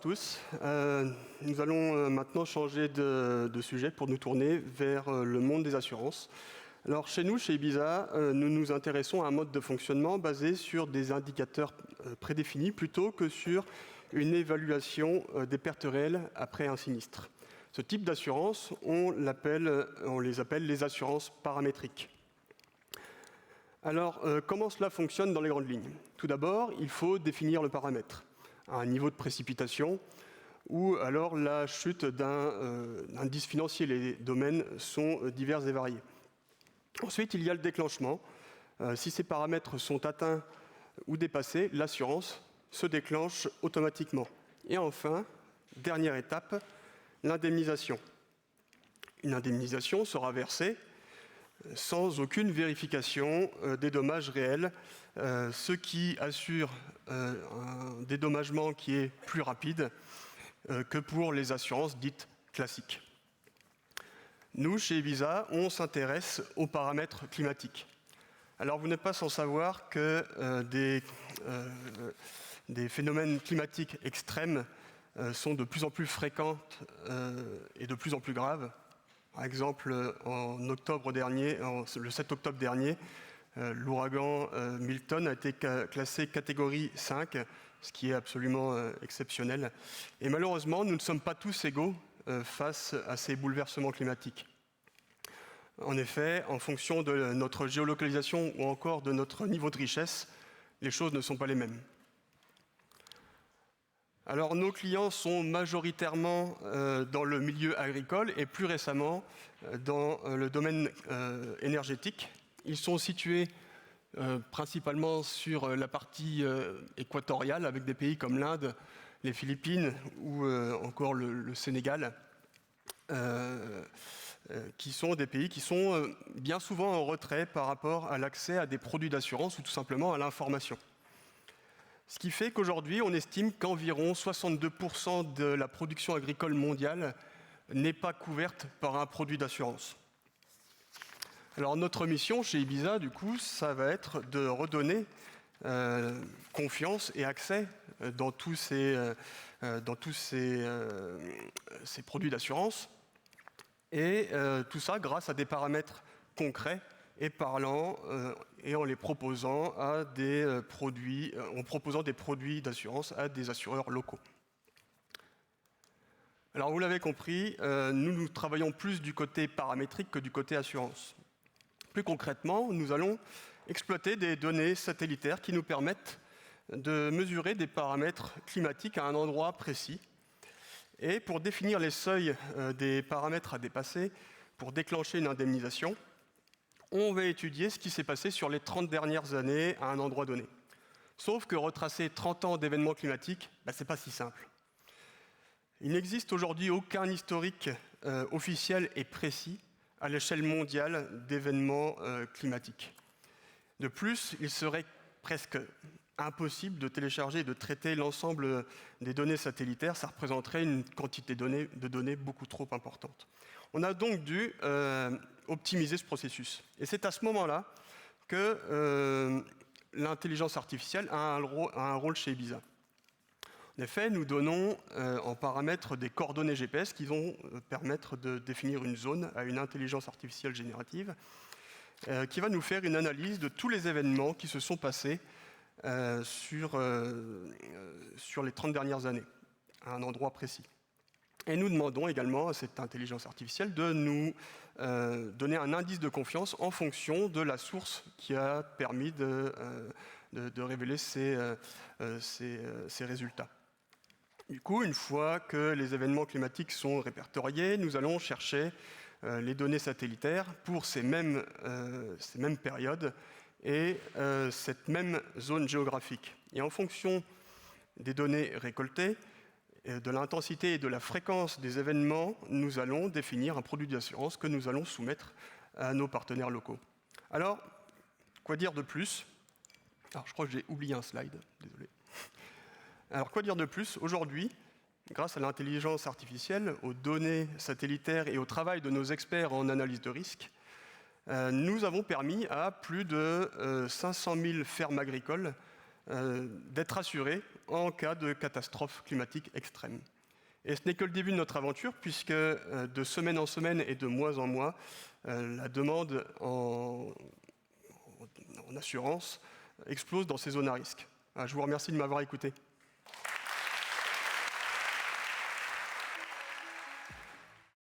tous. Nous allons maintenant changer de sujet pour nous tourner vers le monde des assurances. Alors chez nous, chez Ibiza, nous nous intéressons à un mode de fonctionnement basé sur des indicateurs prédéfinis plutôt que sur une évaluation des pertes réelles après un sinistre. Ce type d'assurance, on les appelle les assurances paramétriques. Alors, comment cela fonctionne dans les grandes lignes? Tout d'abord, il faut définir le paramètre, un niveau de précipitation ou alors la chute d'un indice financier. Les domaines sont divers et variés. Ensuite, il y a le déclenchement. Si ces paramètres sont atteints ou dépassés, l'assurance se déclenche automatiquement. Et enfin, dernière étape, l'indemnisation. Une indemnisation sera versée sans aucune vérification des dommages réels, ce qui assure un dédommagement qui est plus rapide que pour les assurances dites classiques. Nous, chez Ibiza, on s'intéresse aux paramètres climatiques. Alors, vous n'êtes pas sans savoir que des phénomènes climatiques extrêmes sont de plus en plus fréquents et de plus en plus graves. Par exemple, le 7 octobre dernier, l'ouragan Milton a été classé catégorie 5, ce qui est absolument exceptionnel. Et malheureusement, nous ne sommes pas tous égaux face à ces bouleversements climatiques. En effet, en fonction de notre géolocalisation ou encore de notre niveau de richesse, les choses ne sont pas les mêmes. Alors, nos clients sont majoritairement dans le milieu agricole et plus récemment dans le domaine énergétique. Ils sont situés principalement sur la partie équatoriale avec des pays comme l'Inde, les Philippines ou encore le Sénégal, qui sont des pays qui sont bien souvent en retrait par rapport à l'accès à des produits d'assurance ou tout simplement à l'information. Ce qui fait qu'aujourd'hui, on estime qu'environ 62% de la production agricole mondiale n'est pas couverte par un produit d'assurance. Alors notre mission chez Ibiza, du coup, ça va être de redonner confiance et accès dans tous ces produits d'assurance, et tout ça grâce à des paramètres concrets et parlant, et en les proposant à des produits, en proposant des produits d'assurance à des assureurs locaux. Alors vous l'avez compris, nous travaillons plus du côté paramétrique que du côté assurance. Plus concrètement, nous allons exploiter des données satellitaires qui nous permettent de mesurer des paramètres climatiques à un endroit précis. Et pour définir les seuils des paramètres à dépasser, pour déclencher une indemnisation, on va étudier ce qui s'est passé sur les 30 dernières années à un endroit donné. Sauf que retracer 30 ans d'événements climatiques, c'est pas si simple. Il n'existe aujourd'hui aucun historique officiel et précis à l'échelle mondiale d'événements climatiques. De plus, il serait presque impossible de télécharger et de traiter l'ensemble des données satellitaires. Ça représenterait une quantité de données beaucoup trop importante. On a donc dû optimiser ce processus. Et c'est à ce moment-là que l'intelligence artificielle a un rôle chez Ibiza. En effet, nous donnons en paramètre des coordonnées GPS qui vont permettre de définir une zone à une intelligence artificielle générative qui va nous faire une analyse de tous les événements qui se sont passés sur les 30 dernières années, à un endroit précis. Et nous demandons également à cette intelligence artificielle de nous donner un indice de confiance en fonction de la source qui a permis de révéler ces résultats. Du coup, une fois que les événements climatiques sont répertoriés, nous allons chercher les données satellitaires pour ces mêmes périodes et cette même zone géographique. Et en fonction des données récoltées, de l'intensité et de la fréquence des événements, nous allons définir un produit d'assurance que nous allons soumettre à nos partenaires locaux. Alors, quoi dire de plus? Alors, je crois que j'ai oublié un slide, désolé. Alors, quoi dire de plus? Aujourd'hui, grâce à l'intelligence artificielle, aux données satellitaires et au travail de nos experts en analyse de risque, nous avons permis à plus de 500 000 fermes agricoles d'être assurés en cas de catastrophe climatique extrême. Et ce n'est que le début de notre aventure, puisque de semaine en semaine et de mois en mois, la demande en assurance explose dans ces zones à risque. Je vous remercie de m'avoir écouté.